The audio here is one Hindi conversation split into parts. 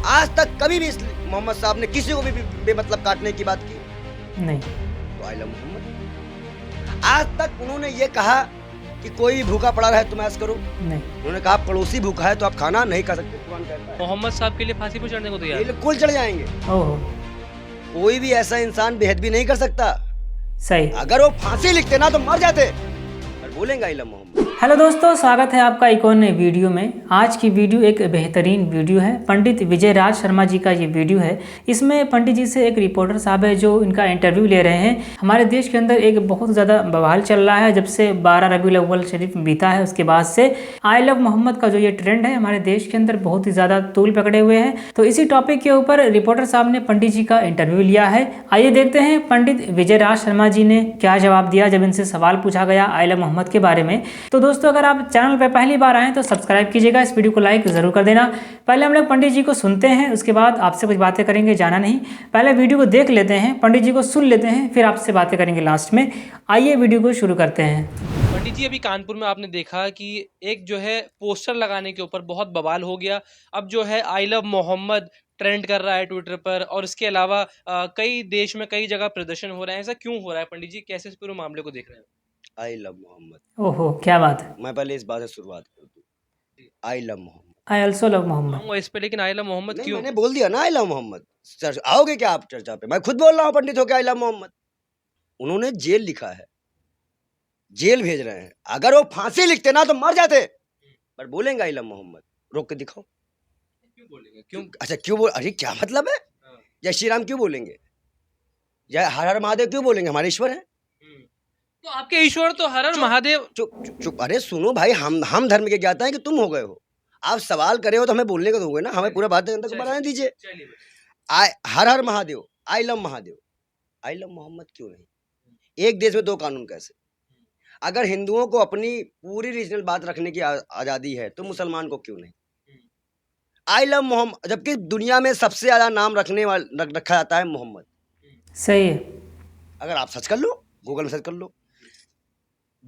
आज तक कभी भी मोहम्मद साहब ने किसी को भी बेमतलब काटने की बात की नहीं। तो आई लव मोहम्मद। आज तक उन्होंने ये कहा कि कोई भूखा पड़ा रहे तुम ऐसा करो नहीं। उन्होंने कहा पड़ोसी भूखा है तो आप खाना नहीं खा सकते। कुरान कहता है मोहम्मद साहब के लिए फांसी पर चढ़ने को तैयार। बिल्कुल चढ़ जाएंगे। ओहो, कोई भी ऐसा इंसान बेहद भी नहीं कर सकता। सही। अगर वो फांसी लिखते ना तो मर जाते पर बोलेंगे आई लव मोहम्मद। हेलो दोस्तों, स्वागत है आपका एक और नए वीडियो में। आज की वीडियो एक बेहतरीन वीडियो है। पंडित विजय राज शर्मा जी का ये वीडियो है। इसमें पंडित जी से एक रिपोर्टर साहब है जो इनका इंटरव्यू ले रहे हैं। हमारे देश के अंदर एक बहुत ज़्यादा बवाल चल रहा है जब से 12 रबीउल अव्वल शरीफ बीता है। उसके बाद से आई लव मोहम्मद का जो ये ट्रेंड है हमारे देश के अंदर बहुत ही ज़्यादा तूल पकड़े हुए हैं। तो इसी टॉपिक के ऊपर रिपोर्टर साहब ने पंडित जी का इंटरव्यू लिया है। आइए देखते हैं पंडित विजय राज शर्मा जी ने क्या जवाब दिया जब इनसे सवाल पूछा गया आई लव मोहम्मद के बारे में। तो दोस्तों, अगर आप चैनल पर पहली बार आए तो सब्सक्राइब कीजिएगा, इस वीडियो को लाइक जरूर कर देना। पहले हम लोग पंडित जी को सुनते हैं, उसके बाद आपसे कुछ बातें करेंगे। जाना नहीं, पहले वीडियो को देख लेते हैं, पंडित जी को सुन लेते हैं, फिर आपसे बातें करेंगे लास्ट में। आइए वीडियो को शुरू करते हैं। पंडित जी, अभी कानपुर में आपने देखा कि एक जो है पोस्टर लगाने के ऊपर बहुत बवाल हो गया। अब जो है आई लव मोहम्मद ट्रेंड कर रहा है ट्विटर पर, और इसके अलावा कई देश में कई जगह प्रदर्शन हो रहे हैं। ऐसा क्यों हो रहा है पंडित जी? कैसे इस पूरे मामले को देख रहे हैं? I love Mohammad. ओहो, क्या बात है। मैं पहले इस बात से शुरुआत कर दूं। I love Mohammad. I also love Mohammad. आऊंगा इस पे, लेकिन आई लव मोहम्मद नहीं, क्यों? मैंने बोल दिया ना आई लव मोहम्मद। आओगे क्या आप चर्चा पे? मैं खुद बोल रहा हूँ पंडित होके आई लव मोहम्मद। उन्होंने जेल लिखा है, जेल भेज रहे हैं। अगर वो फांसी लिखते ना तो मर जाते पर बोलेंगे आई लव मोहम्मद। रोक के दिखाओ। क्यों बोलेंगे? क्यों? अच्छा क्यों बोल, अरे क्या मतलब है? जय श्री राम क्यों बोलेंगे? जय हर हर महादेव क्यों बोलेंगे? हमारे ईश्वर है। तो आपके ईश्वर तो हर हर महादेव। चुप चुप चुप। अरे सुनो भाई, हम धर्म के ज्ञाता हैं कि तुम हो गए हो। आप सवाल करे हो तो हमें बोलने को दोगे ना, हमें पूरा बात को बनाने दीजिए। Har Har Mahadev, I love Mahadev, I love Mohammad क्यों नहीं? एक देश में दो कानून कैसे? अगर हिंदुओं को अपनी पूरी रीजनल बात रखने की आजादी है तो मुसलमान को क्यों नहीं? आई लव मोहम्मद, जबकि दुनिया में सबसे ज्यादा नाम रखा जाता है मोहम्मद। सही है। अगर आप सर्च कर लो, गूगल में सर्च कर लो।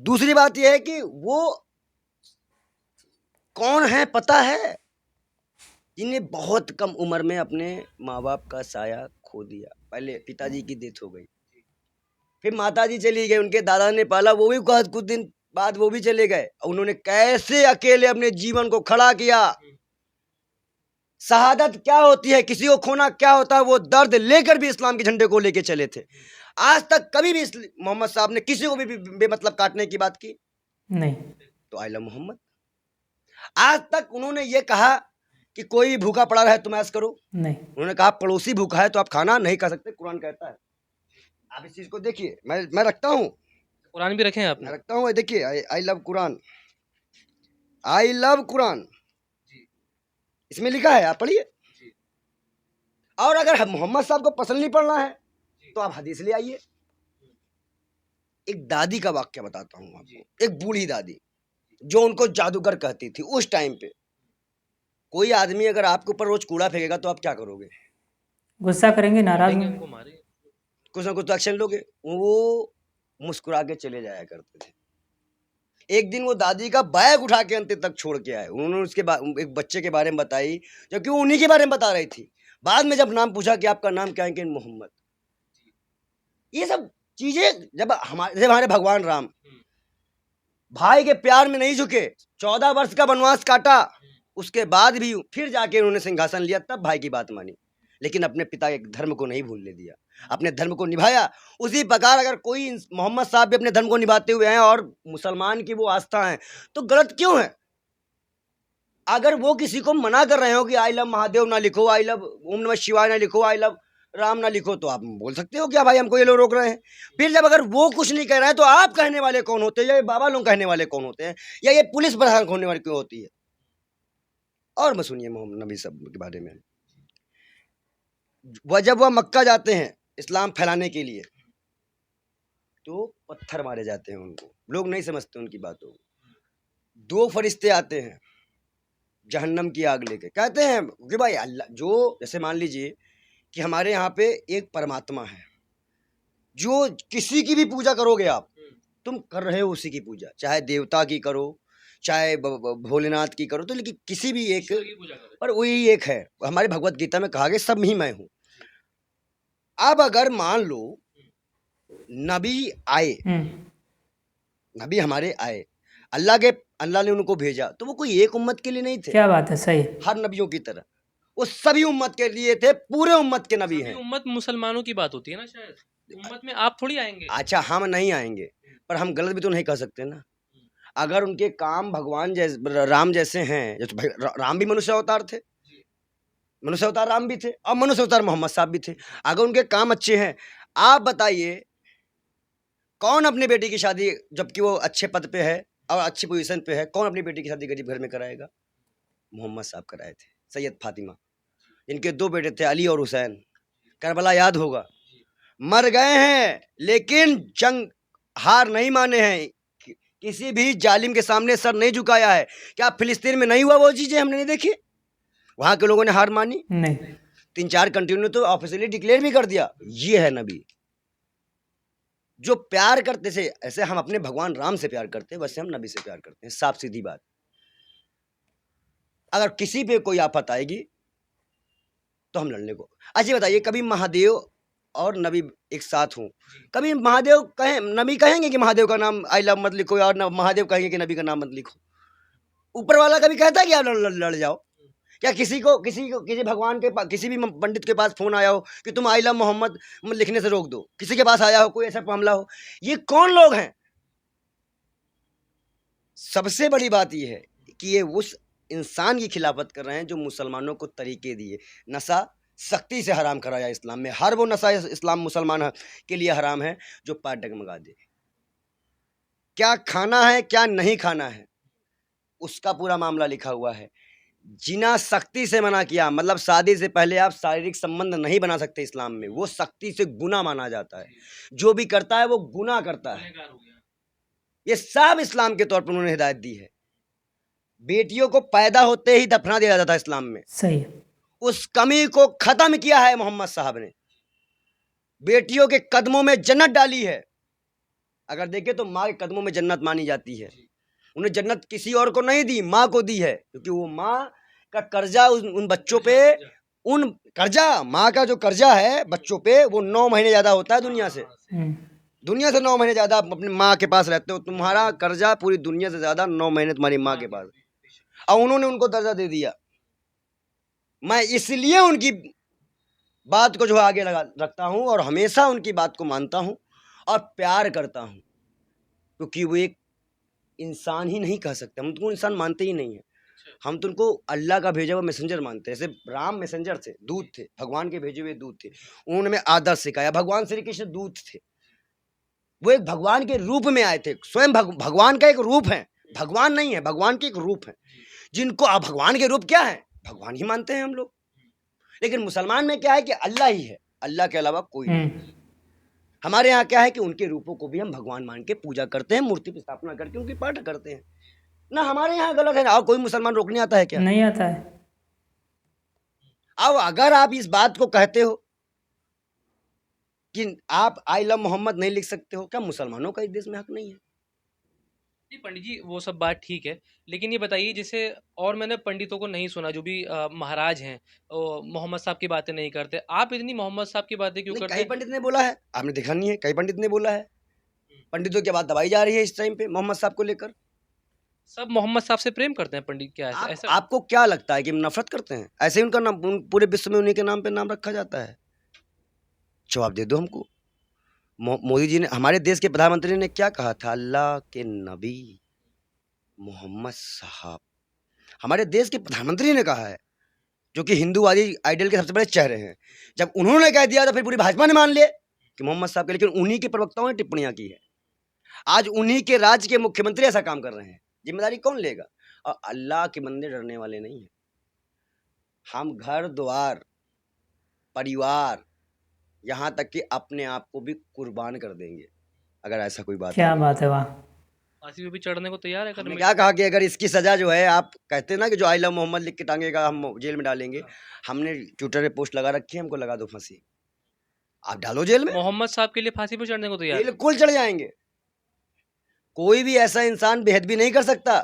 दूसरी बात यह है कि वो कौन है पता है? जिन्हें बहुत कम उम्र में अपने माँ बाप का साया खो दिया। पहले पिताजी की डेथ हो गई, फिर माताजी चली गई, उनके दादा ने पाला, वो भी कुछ दिन बाद वो भी चले गए। उन्होंने कैसे अकेले अपने जीवन को खड़ा किया। शहादत क्या होती है, किसी को खोना क्या होता है, वो दर्द लेकर भी इस्लाम के झंडे को लेके चले थे। आज तक कभी भी मोहम्मद साहब ने किसी को भी बेमतलब काटने की बात की नहीं। तो आई लव मोहम्मद। आज तक उन्होंने ये कहा कि कोई भूखा पड़ा रहे तुम ऐसा करो नहीं। उन्होंने कहा पड़ोसी भूखा है तो आप खाना नहीं खा सकते। कुरान कहता है। आप इस चीज को देखिए, मैं रखता हूँ, कुरान भी रखे हैं आपने? मैं रखता हूँ। देखिए I love Quran, I love Quran, इसमें लिखा है, आप पढ़िए। और अगर मोहम्मद साहब को पसंद नहीं पढ़ना है तो आप हदीस ले आइए। एक दादी का वाक्य बताता हूँ आपको। एक बूढ़ी दादी जो उनको जादूगर कहती थी उस टाइम पे। कोई आदमी अगर आपके ऊपर रोज कूड़ा फेंकेगा तो आप क्या करोगे? गुस्सा करेंगे, नाराज मारेंगे, होंगे, उनको मारेंगे। कुछ ना कुछ तो एक्शन लोगे। वो मुस्कुरा के चले जाया करते थे। एक दिन वो दादी का बैग उठा के अंत तक छोड़ के आए। उन्होंने उसके एक बच्चे के बारे में बताई, जबकि वो उन्हीं के बारे में बता रही थी। बाद में जब नाम पूछा कि आपका नाम क्या है, कि मोहम्मद। ये सब चीजें जब हमारे भगवान राम भाई के प्यार में नहीं झुके, 14 वर्ष का वनवास काटा, उसके बाद भी फिर जाके उन्होंने सिंहासन लिया, तब भाई की बात मानी। लेकिन अपने पिता के धर्म को नहीं भूलने दिया, अपने धर्म को निभाया। उसी प्रकार अगर कोई मोहम्मद साहब भी अपने धर्म को निभाते हुए हैं और मुसलमान की वो आस्था है तो गलत क्यों है? अगर वो किसी को मना कर रहे हो कि आई लव महादेव ना लिखो, आई लव ओम नमः शिवाय ना लिखो, आई लव राम ना लिखो, तो आप बोल सकते हो क्या भाई हमको ये लोग रोक रहे हैं? फिर जब अगर वो कुछ नहीं कह रहे हैं तो आप कहने वाले कौन होते हैं? या ये बाबा लोग कहने वाले कौन होते हैं? या ये पुलिस प्रधान होने वाली क्यों होती है? और मैं सुनिए मोहम्मद नबी सब के बारे में। जब वह मक्का जाते हैं इस्लाम फैलाने के लिए तो पत्थर मारे जाते हैं उनको। लोग नहीं समझते उनकी बातों को। 2 फरिश्ते आते हैं जहन्नम की आग लेके, कहते हैं कि भाई अल्लाह, जो जैसे मान लीजिए कि हमारे यहाँ पे एक परमात्मा है, जो किसी की भी पूजा करोगे आप, तुम कर रहे हो उसी की पूजा, चाहे देवता की करो, चाहे भोलेनाथ की करो, तो लेकिन किसी भी एक, ईश्वर की पूजा करें। पर वही एक है। हमारी भगवत गीता में कहा गया सब ही मैं हूँ। अब अगर मान लो नबी आए, नबी हमारे आए, अल्लाह ने उनको भेजा, तो वो कोई एक उम्मत के लिए नहीं थे, क्या बात है, सही। हर नबियों की तरह वो सभी उम्मत के लिए थे, पूरे उम्मत के नबी सभी हैं। उम्मत मुसलमानों की बात होती है ना, शायद उम्मत में आप थोड़ी आएंगे। अच्छा, हम नहीं आएंगे, पर हम गलत भी तो नहीं कर सकते ना। अगर उनके काम भगवान जैसे राम जैसे हैं, जैसे भाई राम भी मनुष्य अवतार थे, मनुष्य अवतार राम भी थे, और मनुष्य अवतार मोहम्मद साहब भी थे। अगर उनके काम अच्छे हैं, आप बताइए कौन अपनी बेटी की शादी, जबकि वो अच्छे पद पे है और अच्छी पोजीशन पे है, कौन अपनी बेटी की शादी गरीब घर में कराएगा? मोहम्मद साहब कराए थे, सैयद फातिमा। इनके 2 बेटे थे, अली और हुसैन। करबला याद होगा, मर गए हैं लेकिन जंग हार नहीं माने हैं, किसी भी जालिम के सामने सर नहीं झुकाया है। क्या फिलिस्तीन में नहीं हुआ वो चीजें हमने नहीं देखी? वहां के लोगों ने हार मानी नहीं। 3-4 कंट्रियों ने तो ऑफिशियली डिक्लेयर भी कर दिया। ये है नबी जो प्यार करते थे। ऐसे हम अपने भगवान राम से प्यार करते हैं, वैसे हम नबी से प्यार करते हैं, साफ सीधी बात। अगर किसी पे कोई आफत आएगी तो हम लड़ने को। अच्छा बताइए, कभी महादेव और नबी एक साथ हों, कभी महादेव कहें, नबी कहेंगे कि महादेव का नाम आई लव मत लिखो, और महादेव कहेंगे कि नबी का नाम मत लिखो? ऊपर वाला कभी कहता है कि आप लड़ जाओ? क्या किसी भगवान के पास, किसी भी पंडित के पास फोन आया हो कि तुम आई लव मोहम्मद लिखने से रोक दो? किसी के पास आया हो कोई ऐसा मामला हो? ये कौन लोग हैं? सबसे बड़ी बात यह है कि ये उस इंसान की खिलाफत कर रहे हैं जो मुसलमानों को तरीके दिए। नशा सख्ती से हराम कराया इस्लाम में, हर वो नशा इस्लाम मुसलमान के लिए हराम है जो पार डगमगा दे। क्या खाना है क्या नहीं खाना है उसका पूरा मामला लिखा हुआ है। जिना सख्ती से मना किया, मतलब शादी से पहले आप शारीरिक संबंध नहीं बना सकते इस्लाम में, वो सख्ती से गुनाह माना जाता है। जो भी करता है वो गुनाह करता है। ये सब इस्लाम के तौर पर उन्होंने हिदायत दी है। बेटियों को पैदा होते ही दफना दिया जाता है इस्लाम में, सही। उस कमी को खत्म किया है मोहम्मद साहब ने। बेटियों के कदमों में जन्नत डाली है। अगर देखें तो माँ के कदमों में जन्नत मानी जाती है। उन्हें जन्नत किसी और को नहीं दी, माँ को दी है, क्योंकि वो माँ का कर्जा उन बच्चों पे, उन कर्जा, माँ का जो कर्जा है बच्चों पे, वो 9 महीने ज्यादा होता है दुनिया से। दुनिया से 9 महीने ज्यादा अपनी माँ के पास रहते हो। तुम्हारा कर्जा पूरी दुनिया से ज्यादा 9 महीने तुम्हारी माँ के पास, और उन्होंने उनको दर्जा दे दिया। मैं इसलिए उनकी बात को जो आगे रखता हूँ और हमेशा उनकी बात को मानता हूँ और प्यार करता हूँ, क्योंकि वो एक इंसान ही नहीं कह सकते। हम तुमको इंसान मानते ही नहीं है, हम तुमको अल्लाह का भेजा हुआ मैसेंजर मानते हैं। जैसे राम मैसेंजर थे, दूत थे, भगवान के भेजे हुए दूत थे, उन्होंने हमें आदर्श सिखाया। भगवान श्री कृष्ण दूत थे, वो एक भगवान के रूप में आए थे। स्वयं भगवान का एक रूप है, भगवान नहीं है, भगवान के एक रूप है। जिनको अब भगवान के रूप क्या है, भगवान ही मानते हैं हम लोग। लेकिन मुसलमान में क्या है कि अल्लाह ही है, अल्लाह के अलावा कोई नहीं। हमारे यहाँ क्या है कि उनके रूपों को भी हम भगवान मान के पूजा करते हैं, मूर्ति की स्थापना करके उनकी पाठ करते हैं ना। हमारे यहाँ गलत है ना? और कोई मुसलमान रोकने आता है क्या? नहीं आता है। अब अगर आप इस बात को कहते हो कि आप आई लव मोहम्मद नहीं लिख सकते हो, क्या मुसलमानों का इस देश में हक नहीं है? जी पंडित जी, वो सब बात ठीक है, लेकिन ये बताइए, जैसे और मैंने पंडितों को नहीं सुना जो भी महाराज हैं मोहम्मद साहब की बातें नहीं करते, आप इतनी मोहम्मद साहब की बातें क्यों करते कई हैं? पंडित ने बोला है, आपने देखा नहीं है? कई पंडित ने बोला है, पंडितों की बात दबाई जा रही है इस टाइम पे मोहम्मद साहब को लेकर। सब मोहम्मद साहब से प्रेम करते हैं पंडित, क्या ऐसा? आपको क्या लगता है कि हम नफरत करते हैं? ऐसे ही उनका नाम पूरे विश्व में उन्हीं के नाम पे नाम रखा जाता है। जवाब दे दो हमको। मोदी जी ने, हमारे देश के प्रधानमंत्री ने क्या कहा था? अल्लाह के नबी मोहम्मद साहब, हमारे देश के प्रधानमंत्री ने कहा है, जो कि हिंदूवादी आइडियल के सबसे बड़े चेहरे हैं। जब उन्होंने कह दिया तो फिर पूरी भाजपा ने मान लिया कि मोहम्मद साहब के, लेकिन उन्हीं के प्रवक्ताओं ने टिप्पणियां की है। आज उन्हीं के राज्य के मुख्यमंत्री ऐसा काम कर रहे हैं, जिम्मेदारी कौन लेगा? और अल्लाह के बंदे डरने वाले नहीं है। हम घर द्वार परिवार यहाँ तक कि अपने आप को भी कुर्बान कर देंगे अगर ऐसा कोई बात क्या है। बात है, वाह। फांसी पे भी चढ़ने को तैयार है? हमने क्या कहा कि अगर इसकी सजा जो है, आप कहते हैं ना कि जो आई लव मोहम्मद लिख के टांगेगा हम जेल में डालेंगे, हमने ट्विटर पे पोस्ट लगा रखी है, हमको लगा दो फांसी, आप डालो जेल में। मोहम्मद साहब के लिए फांसी पे चढ़ने को तैयार? बिल्कुल चढ़ जाएंगे। कोई भी ऐसा इंसान बेहद भी नहीं कर सकता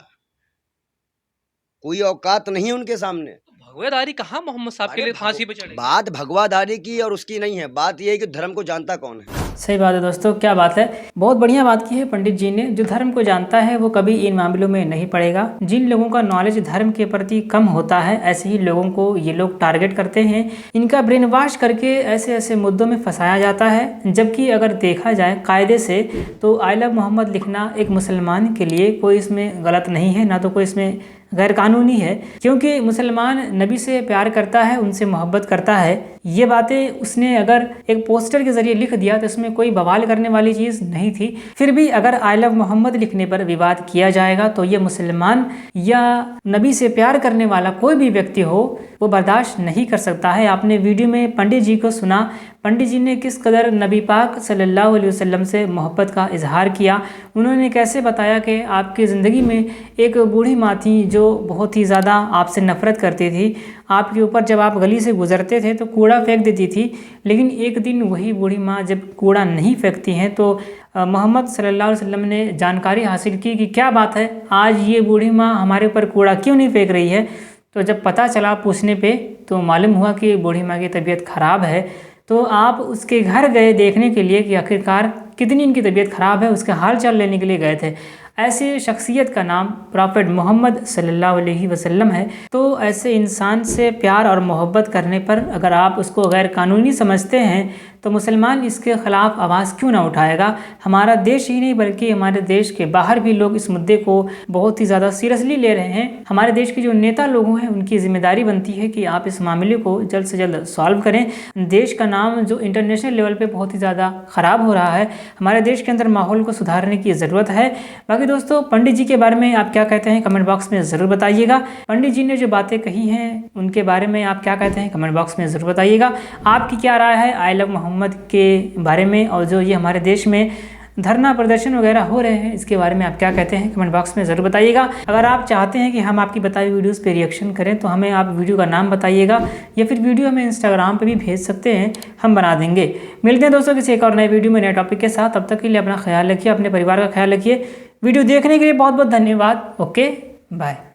कोई औकात नहीं है उनके सामने। भगवेदारी कहाँ मोहम्मद साहब के अरे लिए फांसी पे चढ़े? बात भगवाधारी की और उसकी नहीं है, बात ये है कि धर्म को जानता कौन है। सही बात है दोस्तों, क्या बात है, बहुत बढ़िया बात की है पंडित जी ने। जो धर्म को जानता है वो कभी इन मामलों में नहीं पड़ेगा। जिन लोगों का नॉलेज धर्म के प्रति कम होता है, ऐसे ही लोगों को ये लोग टारगेट करते हैं। इनका ब्रेन वॉश करके ऐसे ऐसे मुद्दों में फंसाया जाता है। जबकि अगर देखा जाए कायदे से तो आई लव मोहम्मद लिखना एक मुसलमान के लिए कोई इसमें गलत नहीं है, ना तो कोई इसमें गैर कानूनी है, क्योंकि मुसलमान नबी से प्यार करता है, उनसे मोहब्बत करता है। ये बातें उसने अगर एक पोस्टर के जरिए लिख दिया तो इसमें कोई बवाल करने वाली चीज़ नहीं थी। फिर भी अगर आई लव मोहम्मद लिखने पर विवाद किया जाएगा तो ये मुसलमान या नबी से प्यार करने वाला कोई भी व्यक्ति हो वो बर्दाश्त नहीं कर सकता है। आपने वीडियो में पंडित जी को सुना, पंडित जी ने किस कदर नबी पाक सल्लल्लाहु अलैहि वसल्लम से मोहब्बत का इजहार किया। उन्होंने कैसे बताया कि आपकी ज़िंदगी में एक बूढ़ी माँ थी जो बहुत ही ज़्यादा आपसे नफ़रत करती थी। आपके ऊपर जब आप गली से गुजरते थे तो कूड़ा फेंक देती थी, लेकिन एक दिन वही बूढ़ी माँ जब कूड़ा नहीं फेंकती हैं तो मोहम्मद सल्लल्लाहु अलैहि वसल्लम ने जानकारी हासिल की कि क्या बात है, आज ये बूढ़ी माँ हमारे ऊपर कूड़ा क्यों नहीं फेंक रही है। तो जब पता चला पूछने पे तो मालूम हुआ कि बूढ़ी माँ की तबीयत ख़राब है। तो आप उसके घर गए देखने के लिए कि आखिरकार कितनी इनकी तबीयत ख़राब है, उसके हाल चाल लेने के लिए गए थे। ऐसे शख्सियत का नाम प्रॉफेट मोहम्मद सल्लल्लाहु अलैहि वसल्लम है। तो ऐसे इंसान से प्यार और मोहब्बत करने पर अगर आप उसको गैर कानूनी समझते हैं तो मुसलमान इसके ख़िलाफ़ आवाज़ क्यों ना उठाएगा। हमारा देश ही नहीं बल्कि हमारे देश के बाहर भी लोग इस मुद्दे को बहुत ही ज़्यादा सीरियसली ले रहे हैं। हमारे देश के जो नेता लोग हैं उनकी जिम्मेदारी बनती है कि आप इस मामले को जल्द से जल्द सॉल्व करें। देश का नाम जो इंटरनेशनल लेवल पे बहुत ही ज़्यादा ख़राब हो रहा है, हमारे देश के अंदर माहौल को सुधारने की ज़रूरत है। बाकी दोस्तों पंडित जी के बारे में आप क्या कहते हैं कमेंट बॉक्स में ज़रूर बताइएगा। पंडित जी ने जो बातें कही हैं उनके बारे में आप क्या कहते हैं कमेंट बॉक्स में ज़रूर बताइएगा। आपकी क्या राय है आई लव मोहम्मद के बारे में, और जो ये हमारे देश में धरना प्रदर्शन वगैरह हो रहे हैं इसके बारे में आप क्या कहते हैं कमेंट बॉक्स में ज़रूर बताइएगा। अगर आप चाहते हैं कि हम आपकी बताई वीडियोस पे रिएक्शन करें तो हमें आप वीडियो का नाम बताइएगा, या फिर वीडियो हमें इंस्टाग्राम पे भी भेज सकते हैं, हम बना देंगे। मिलते हैं दोस्तों किसी एक और नए वीडियो में नए टॉपिक के साथ। तब तक के लिए अपना ख्याल रखिए, अपने परिवार का ख्याल रखिए। वीडियो देखने के लिए बहुत बहुत धन्यवाद। Okay bye.